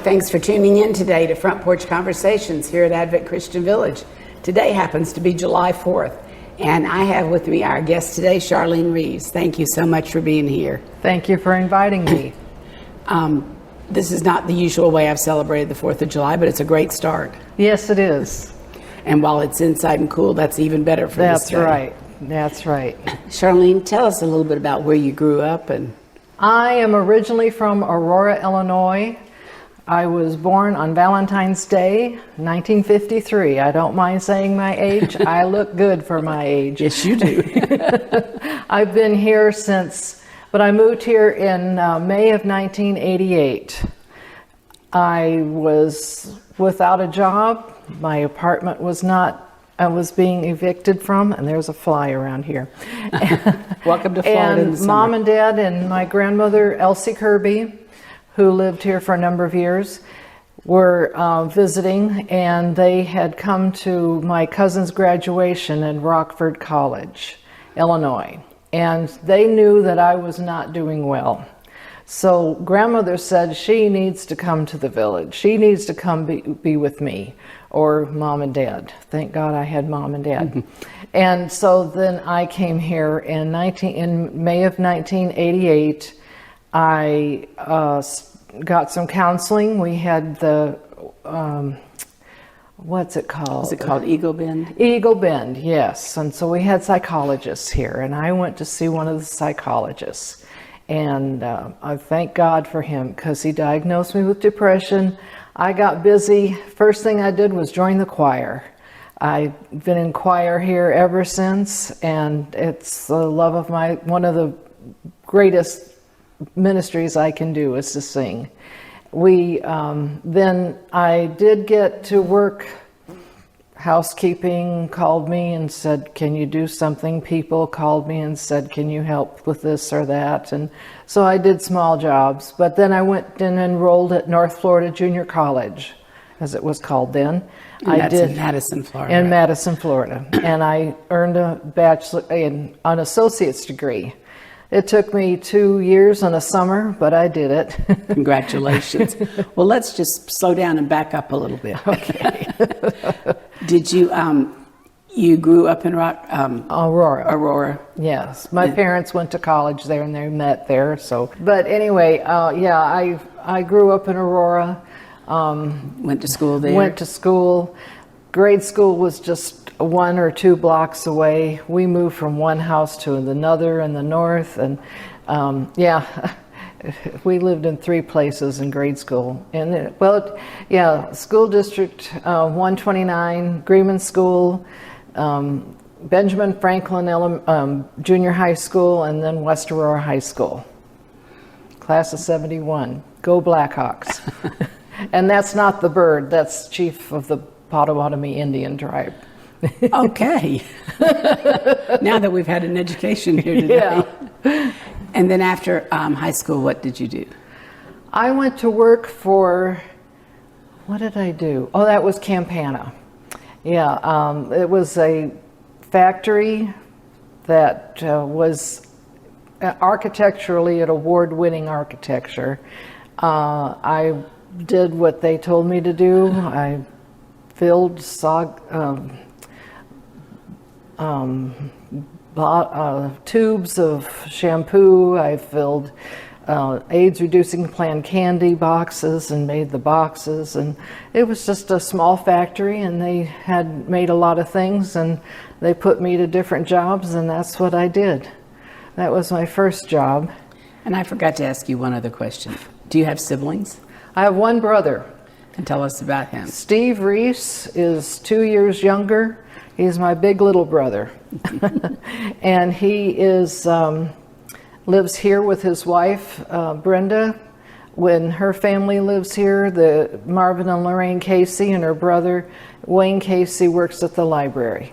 Thanks for tuning in today to Front Porch Conversations here at Advent Christian Village. Today happens to be July 4th, and I have with me our guest today, Charlene Reas. Thank you so much for being here. Thank you for inviting me. This is not the usual way I've celebrated the 4th of July, but it's a great start. Yes, it is. And while it's inside and cool, that's even better for this day. That's right. That's right. Charlene, tell us a little bit about where you grew up. I am originally from Aurora, Illinois. I was born on Valentine's Day, 1953. I don't mind saying my age. I look good for my age. Yes, you do. I've been here since, but I moved here in May of 1988. I was without a job. My apartment was not, I was being evicted from, and there's a fly around here. Welcome to Florida in the summer. Mom and Dad and my grandmother, Elsie Kirby, who lived here for a number of years, were visiting, and they had come to my cousin's graduation in Rockford College, Illinois. And they knew that I was not doing well. So grandmother said she needs to come to the village. She needs to come be with me, or mom and dad. Thank God I had mom and dad. And so then I came here in May of 1988. I got some counseling. We had the, what's it called? Is it called Eagle Bend? Eagle Bend, yes. And so we had psychologists here, and I went to see one of the psychologists. And I thank God for him, because he diagnosed me with depression. I got busy. First thing I did was join the choir. I've been in choir here ever since, and it's the love of one of the greatest ministries I can do is to sing. Then I did get to work. Housekeeping called me and said, can you do something? People called me and said, can you help with this or that? And so I did small jobs, but then I went and enrolled at North Florida Junior College, as it was called then. And in Madison, Florida. In Madison, Florida. And I earned a an associate's degree. It took me 2 years and a summer, but I did it. Congratulations. Well, let's just slow down and back up a little bit. Okay. Did you, you grew up in Aurora. Aurora? Yes. My parents went to college there and they met there. So, but anyway, yeah, I grew up in Aurora. Went to school there? Went to school. Grade school was just 1 or 2 blocks away. We moved from one house to another in the north, and we lived in 3 places in grade school. And school district 129, Greenman School, Benjamin Franklin Junior High School, and then West Aurora High School. Class of 71. Go Blackhawks. And that's not the bird. That's chief of the Potawatomi Indian tribe. Okay. Now that we've had an education here today. Yeah. And then after high school, what did you do? I went to work for, what did I do? Oh, that was Campana. Yeah, it was a factory that was architecturally an award-winning architecture. I did what they told me to do. I filled tubes of shampoo. I filled AIDS-reducing plan candy boxes and made the boxes. And it was just a small factory, and they had made a lot of things, and they put me to different jobs, and that's what I did. That was my first job. And I forgot to ask you one other question. Do you have siblings? I have one brother. And tell us about him. Steve Reas is 2 years younger. He's my big little brother. And he lives here with his wife, Brenda. When her family lives here, Marvin and Lorraine Casey and her brother, Wayne Casey, works at the library.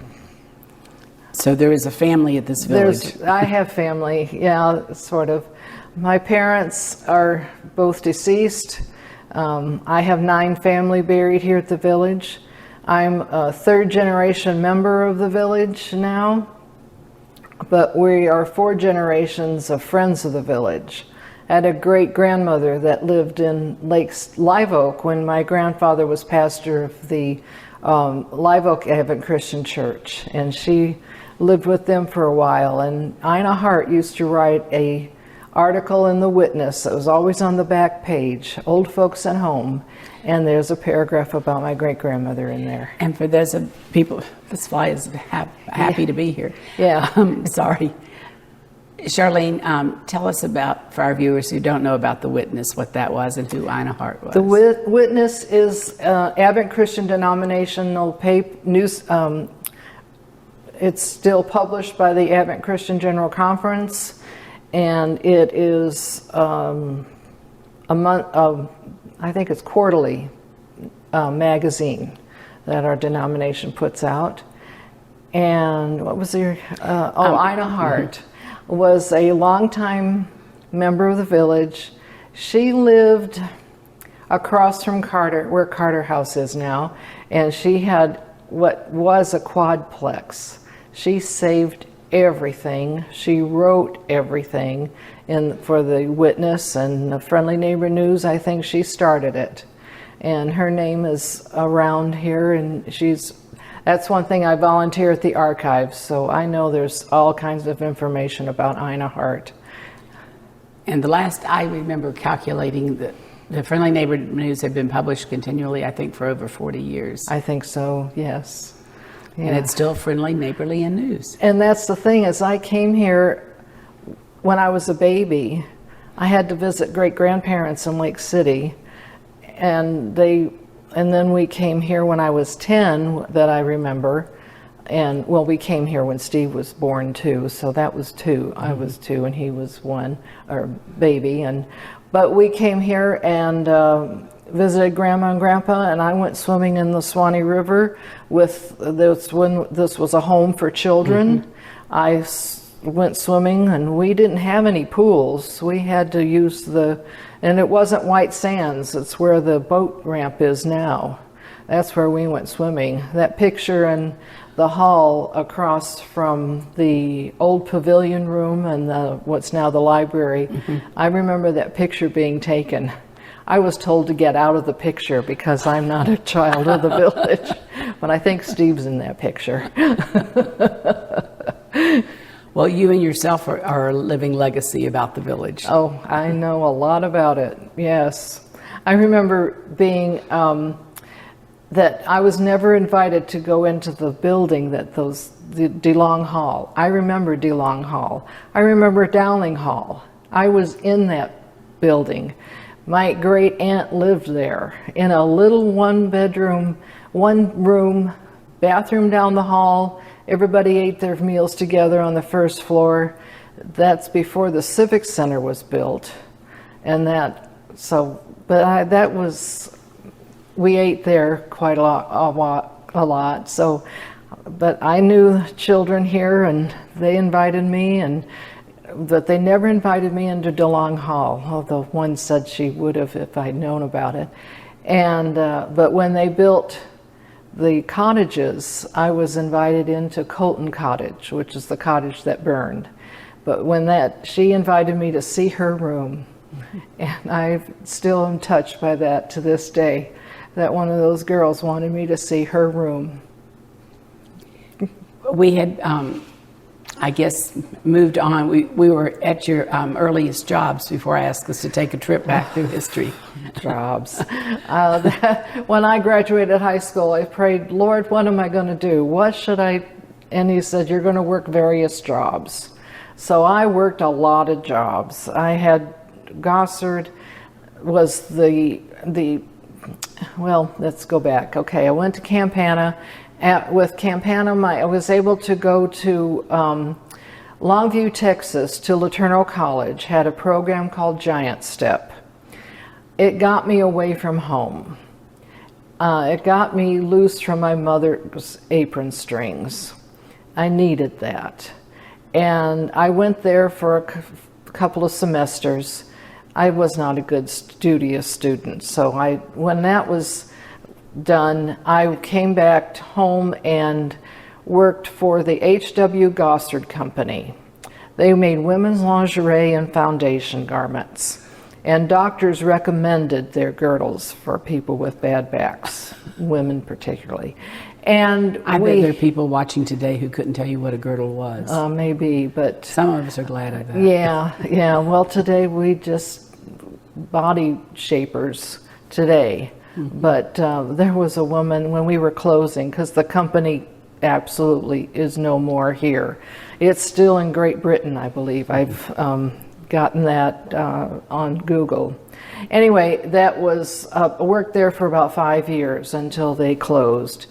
So there is a family at this village. I have family, yeah, sort of. My parents are both deceased. I have 9 family buried here at the village. I'm a 3rd generation member of the village now, but we are 4 generations of friends of the village. I had a great-grandmother that lived in Live Oak when my grandfather was pastor of the Live Oak Advent Christian Church, and she lived with them for a while. And Ina Hart used to write a article in the Witness that was always on the back page, Old Folks at Home, and there's a paragraph about my great-grandmother in there. And for those of people, this fly is happy to be here. Yeah. Sorry. Charlene, tell us about, for our viewers who don't know about the Witness, what that was and who Ina Hart was. The Witness is Advent Christian denominational news. It's still published by the Advent Christian General Conference, and it is a month. I think it's quarterly magazine that our denomination puts out. And what was there? Ina Hart was a longtime member of the village. She lived across from Carter, where Carter House is now, and she had what was a quadplex. She saved everything. She wrote everything for the Witness and the Friendly Neighbor News. I think she started it. And her name is around here, and that's one thing. I volunteer at the archives, so I know there's all kinds of information about Ina Hart. And the last I remember calculating, the Friendly Neighbor News had been published continually, I think, for over 40 years. I think so, yes. Yeah. And it's still friendly, neighborly, and news. And that's the thing, is I came here when I was a baby. I had to visit great-grandparents in Lake City, and then we came here when I was 10, that I remember. And well, we came here when Steve was born too, so that was 2. I was 2 and he was 1, or baby. But we came here and visited Grandma and Grandpa, and I went swimming in the Swanee River with this when this was a home for children. I went swimming, and we didn't have any pools. We had to use and it wasn't White Sands. It's where the boat ramp is now. That's where we went swimming. That picture in the hall across from the old pavilion room and what's now the library, I remember that picture being taken. I was told to get out of the picture because I'm not a child of the village, but I think Steve's in that picture. Well, you and yourself are a living legacy about the village. Oh, I know a lot about it, yes. I remember being, that I was never invited to go into the building the DeLong Hall. I remember DeLong Hall. I remember Dowling Hall. I was in that building. My great aunt lived there in a little one room, bathroom down the hall. Everybody ate their meals together on the first floor. That's before the Civic Center was built. And we ate there quite a lot. So, but I knew children here, and they invited me, but they never invited me into DeLong Hall, although one said she would have if I'd known about it. And but when they built the cottages, I was invited into Colton Cottage, which is the cottage that burned. But she invited me to see her room, and I still am touched by that to this day, that one of those girls wanted me to see her room. We had, I guess, moved on. We were at your earliest jobs before I asked us to take a trip back through history. Jobs. When I graduated high school, I prayed, Lord, what am I going to do? What should I? And he said, you're going to work various jobs. So I worked a lot of jobs. I had Gossard was well, let's go back. Okay, I went to Campana. With Campana, I was able to go to Longview, Texas, to Laterno College, had a program called Giant Step. It got me away from home. It got me loose from my mother's apron strings. I needed that. And I went there for a couple of semesters. I was not a good studious student, so when that was done, I came back home and worked for the H.W. Gossard Company. They made women's lingerie and foundation garments. And doctors recommended their girdles for people with bad backs, women particularly. And I bet there are people watching today who couldn't tell you what a girdle was. Maybe, but some of us are glad of that. Yeah. Well, today we just body shapers today. Mm-hmm. But there was a woman when we were closing, because the company absolutely is no more here. It's still in Great Britain, I believe. I've gotten that on Google. Anyway, that was worked there for about 5 years until they closed.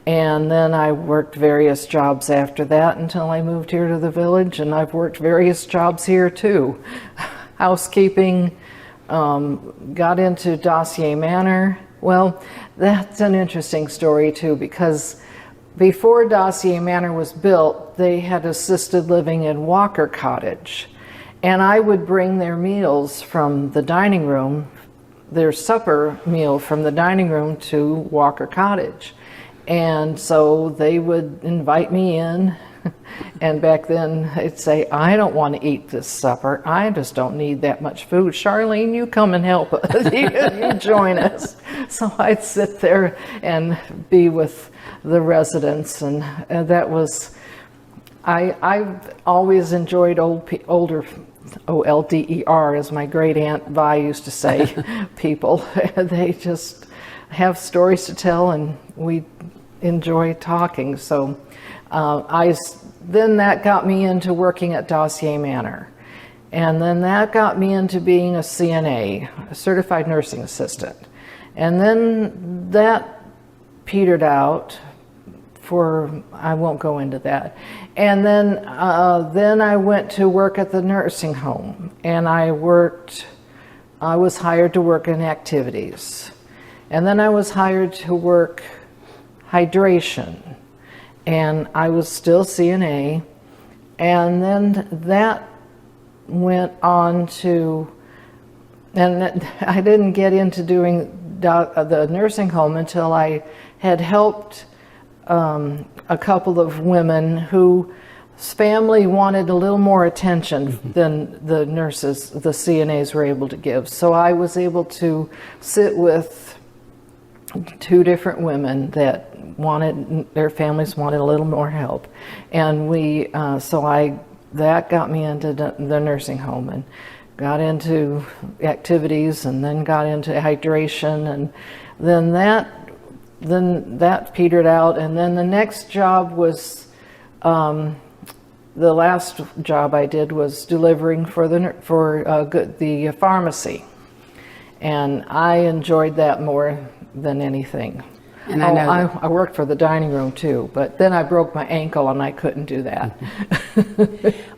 And then I worked various jobs after that until I moved here to the village, and I've worked various jobs here too. Housekeeping, got into Dossier Manor. Well, that's an interesting story too, because before Dossier Manor was built, they had assisted living in Walker Cottage. And I would bring their meals from the dining room, their supper meal from the dining room to Walker Cottage. And so they would invite me in, and back then they'd say, I don't want to eat this supper. I just don't need that much food. Charlene, you come and help us. You join us. So I'd sit there and be with the residents, and that was, I've always enjoyed older, O-L-D-E-R, as my great aunt Vi used to say, people. They just have stories to tell, and we enjoy talking. So then that got me into working at Dossier Manor. And then that got me into being a CNA, a certified nursing assistant. And then that petered out I won't go into that. And then I went to work at the nursing home, and I was hired to work in activities. And then I was hired to work hydration, and I was still CNA. And then that went on to, and I didn't get into doing the nursing home until I had helped a couple of women whose family wanted a little more attention than the nurses, the CNAs were able to give. So I was able to sit with 2 different women that their families wanted a little more help. And that got me into the nursing home, and got into activities, and then got into hydration, and then that petered out. And then the next job was, the last job I did was delivering for the pharmacy, and I enjoyed that more than anything. And I worked for the dining room too, but then I broke my ankle and I couldn't do that.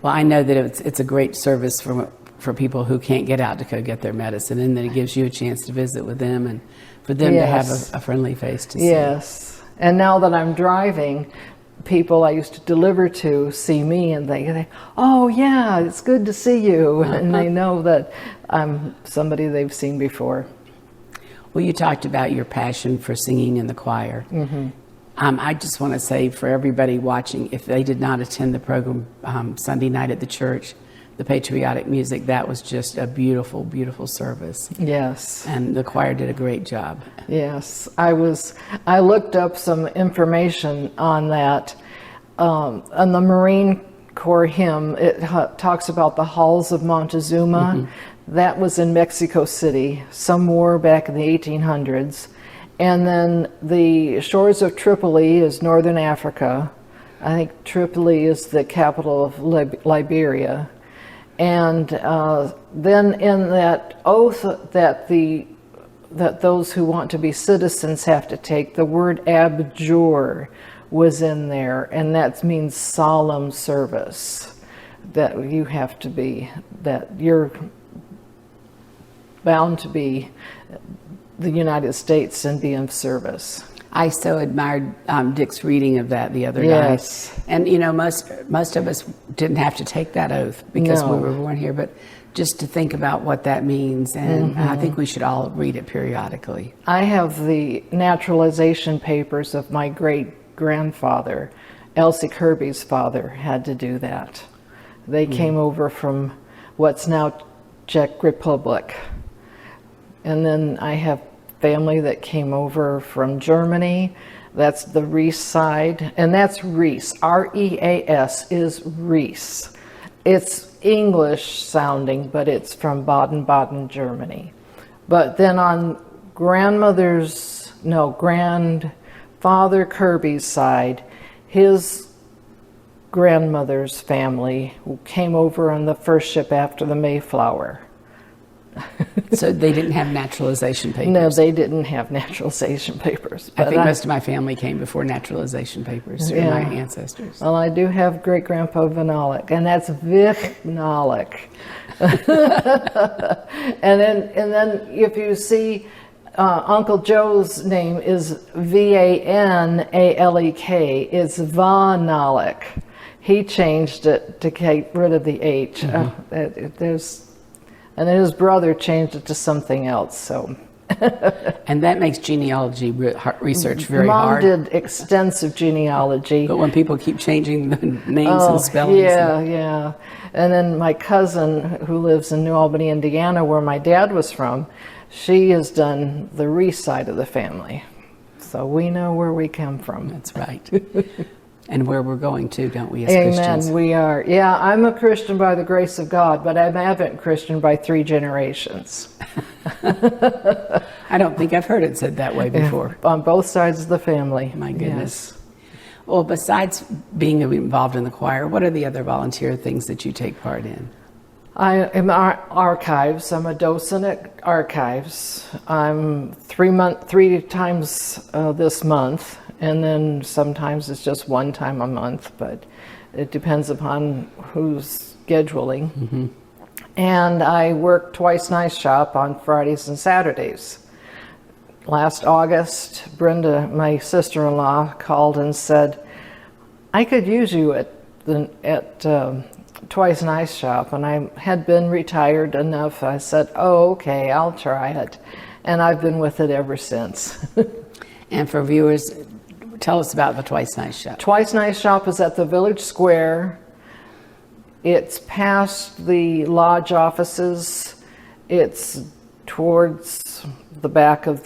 Well, I know that it's a great service for people who can't get out to go get their medicine, and that it gives you a chance to visit with them, and for them to have a friendly face to see. Yes, and now that I'm driving, people I used to deliver to see me, and they say, oh yeah, it's good to see you, and they know that I'm somebody they've seen before. Well, you talked about your passion for singing in the choir. Mm-hmm. I just want to say for everybody watching, if they did not attend the program Sunday night at the church, the patriotic music, that was just a beautiful, beautiful service. Yes. And the choir did a great job. Yes. I looked up some information on that. On the Marine Corps hymn, it talks about the halls of Montezuma. Mm-hmm. That was in Mexico City, some war back in the 1800s. And then the shores of Tripoli is northern Africa. I think Tripoli is the capital of Liberia. And then in that oath that those who want to be citizens have to take, the word abjure was in there, and that means solemn service. That you have to be, that you're bound to be the United States and be in service. I so admired Dick's reading of that the other night. And you know, most of us didn't have to take that oath because we were born here, but just to think about what that means, and I think we should all read it periodically. I have the naturalization papers of my great-grandfather. Elsie Kirby's father had to do that. They came over from what's now Czech Republic. And then I have family that came over from Germany. That's the Reas side. And that's Reas. R-E-A-S is Reas. It's English sounding, but it's from Baden-Baden, Germany. But then on grandfather Kirby's side, his grandmother's family came over on the first ship after the Mayflower. So they didn't have naturalization papers? No, they didn't have naturalization papers. I think most of my family came before naturalization papers through my ancestors. Well, I do have great-grandpa Vanalik, and that's Vic Nalik. and then if you see Uncle Joe's name is V-A-N-A-L-E-K. It's Vanalik. He changed it to get rid of the H. And then his brother changed it to something else. So, and that makes genealogy research very hard. Mom did extensive genealogy. But when people keep changing the names and spellings. Yeah. And then my cousin, who lives in New Albany, Indiana, where my dad was from, she has done the Reas side of the family. So we know where we come from. That's right. And where we're going to, don't we, as Amen, Christians? we are. Yeah, I'm a Christian by the grace of God, but I'm an Advent Christian by 3 generations. I don't think I've heard it said that way before. On both sides of the family. My goodness. Yes. Well, besides being involved in the choir, what are the other volunteer things that you take part in? I am archives. I'm a docent at archives. I'm 3 times this month, and then sometimes it's just 1 time a month, but it depends upon who's scheduling. Mm-hmm. And I work Twice Nice Shop on Fridays and Saturdays. Last August, Brenda, my sister-in-law, called and said, I could use you at Twice Nice Shop, and I had been retired enough. I said, oh, okay, I'll try it. And I've been with it ever since. And for viewers, tell us about the Twice Nice Shop. Twice Nice Shop is at the Village Square. It's past the lodge offices. It's towards the back of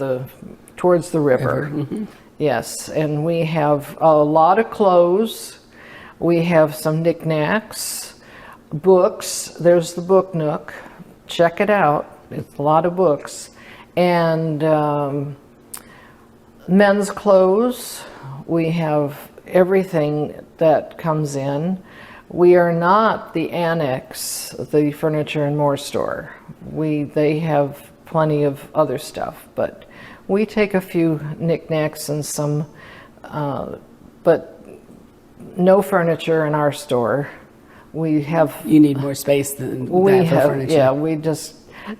towards the river. Mm-hmm. Yes, and we have a lot of clothes. We have some knickknacks, books. There's the book nook. Check it out. It's a lot of books. And men's clothes. We have everything that comes in. We are not the annex, the furniture and more store. They have plenty of other stuff, but we take a few knickknacks and some, but no furniture in our store. We have. You need more space than that for furniture. Yeah,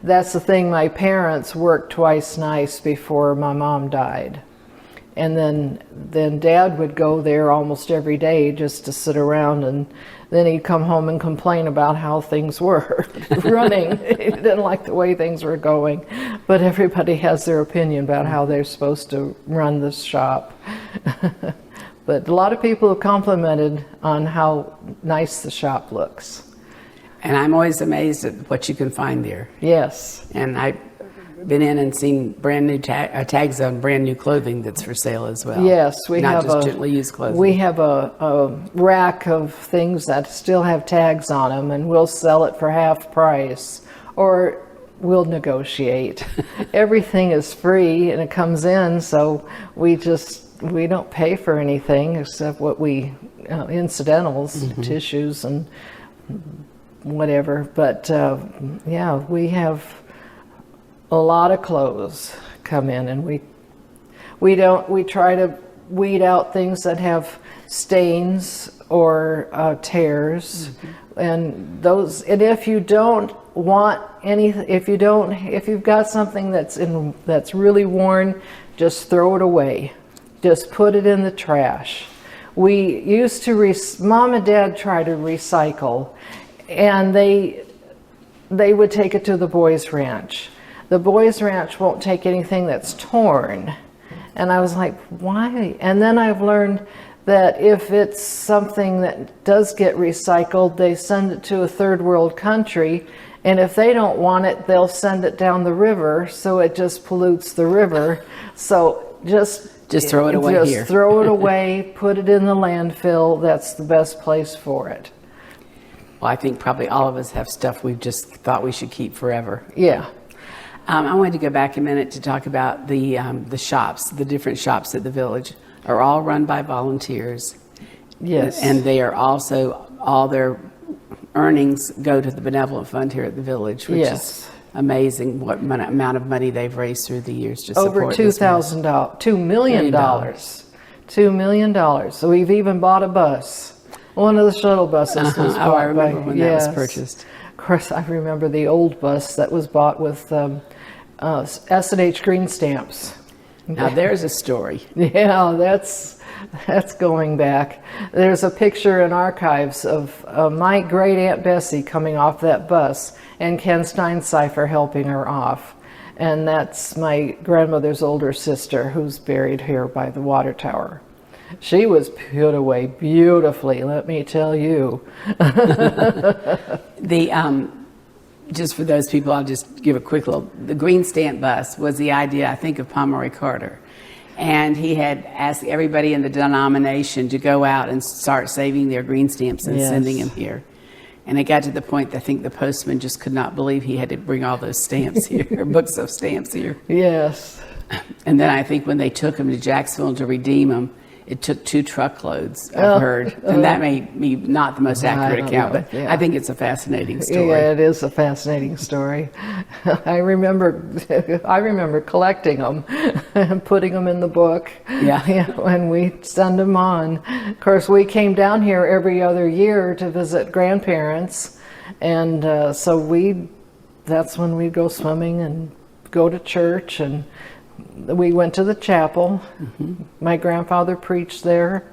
that's the thing. My parents worked Twice Nice before my mom died. And then Dad would go there almost every day just to sit around, and then he'd come home and complain about how things were running. He didn't like the way things were going, but everybody has their opinion about how they're supposed to run this shop. But a lot of people have complimented on how nice the shop looks. And I'm always amazed at what you can find there. Yes. And I've been in and seen brand new tags on brand new clothing that's for sale as well. Yes, we not have just gently used clothing. We have a rack of things that still have tags on them, and we'll sell it for half price, or we'll negotiate. Everything is free and it comes in, so we don't pay for anything except what incidentals, mm-hmm. tissues and whatever. But yeah, we have a lot of clothes come in, and we try to weed out things that have stains or tears, mm-hmm. and if you don't want if you've got something that's really worn, just throw it away. Just put it in the trash. We used to Mom and Dad try to recycle, and they would take it to the Boys Ranch. The Boys Ranch won't take anything that's torn. And I was like, why? And then I've learned that if it's something that does get recycled, they send it to a third world country, and if they don't want it, they'll send it down the river, so it just pollutes the river. So just throw it away here. Just throw it away, put it in the landfill. That's the best place for it. Well, I think probably all of us have stuff we've just thought we should keep forever. Yeah. I wanted to go back a minute to talk about the shops. The different shops at the village are all run by volunteers. Yes. And they are also, all their earnings go to the benevolent fund here at the village, which is amazing what amount of money they've raised through the years to support over $2 million. $2 million. So we've even bought a bus. One of the shuttle buses was bought. Oh, I remember when that was purchased. Of course, I remember the old bus that was bought with S&H green stamps. Now there's a story. Yeah, that's going back. There's a picture in archives of my great Aunt Bessie coming off that bus and Ken Steincypher helping her off. And that's my grandmother's older sister who's buried here by the water tower. She was put away beautifully, let me tell you. Just for those people, I'll just give a quick little. The green stamp bus was the idea, I think, of Pomeroy Carter. And he had asked everybody in the denomination to go out and start saving their green stamps and sending them here. And it got to the point that I think the postman just could not believe he had to bring all those stamps here, books of stamps here. Yes. And then I think when they took them to Jacksonville to redeem them, it took 2 truckloads, I've heard. And that may be not the most accurate account, but I think it's a fascinating story. Yeah, it is a fascinating story. I remember collecting them and putting them in the book. Yeah, when we send them on. Of course, we came down here every other year to visit grandparents, and so that's when we'd go swimming and go to church, and we went to the chapel. My grandfather preached there,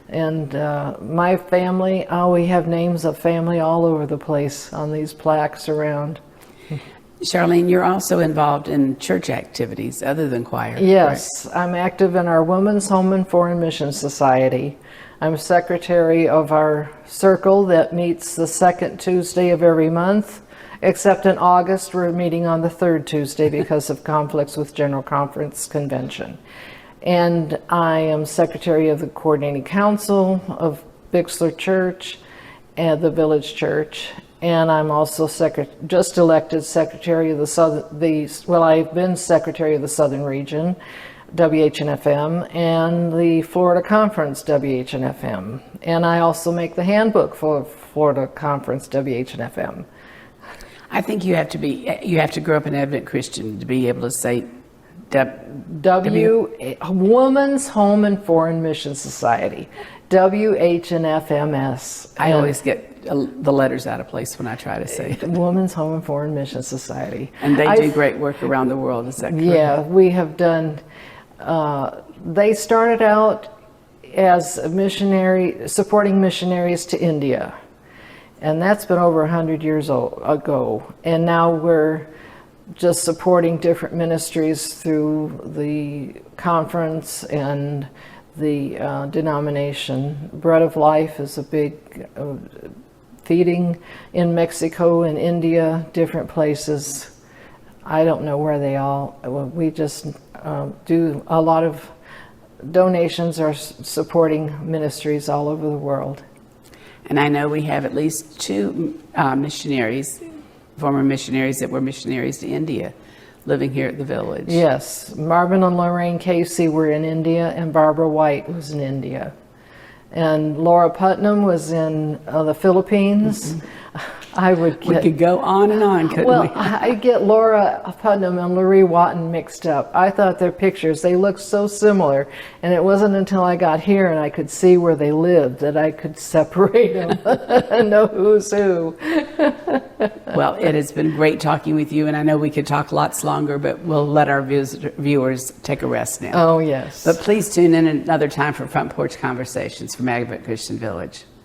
and my family, we have names of family all over the place on these plaques around. Charlene, you're also involved in church activities other than choir. Yes, correct? I'm active in our Women's Home and Foreign Mission Society. I'm secretary of our circle that meets the second Tuesday of every month. Except in August, we're meeting on the third Tuesday because of conflicts with General Conference Convention. And I am secretary of the Coordinating Council of Bixler Church and the Village Church. And I'm also just elected secretary of I've been secretary of the Southern Region, WHNFM, and the Florida Conference, WHNFM. And I also make the handbook for Florida Conference, WHNFM. I think you have to grow up an evident Christian to be able to say Women's Home and Foreign Mission Society, WHNFMS. I always get the letters out of place when I try to say it. Women's Home and Foreign Mission Society. And they do great work around the world, is that correct? Yeah, we have done, they started out as supporting missionaries to India. And that's been over 100 years ago. And now we're just supporting different ministries through the conference and the denomination. Bread of Life is a big feeding in Mexico and India, different places. I don't know where we just do a lot of donations or supporting ministries all over the world. And I know we have at least 2 missionaries, former missionaries that were missionaries to India, living here at the village. Yes, Marvin and Lorraine Casey were in India, and Barbara White was in India. And Laura Putnam was in the Philippines. We could go on and on, couldn't we? Well, I get Laura Putnam and Laurie Watton mixed up. I thought their pictures, they looked so similar. And it wasn't until I got here and I could see where they lived that I could separate them and know who's who. Well, it has been great talking with you, and I know we could talk lots longer, but we'll let our viewers take a rest now. Oh, yes. But please tune in another time for Front Porch Conversations from Advent Christian Village.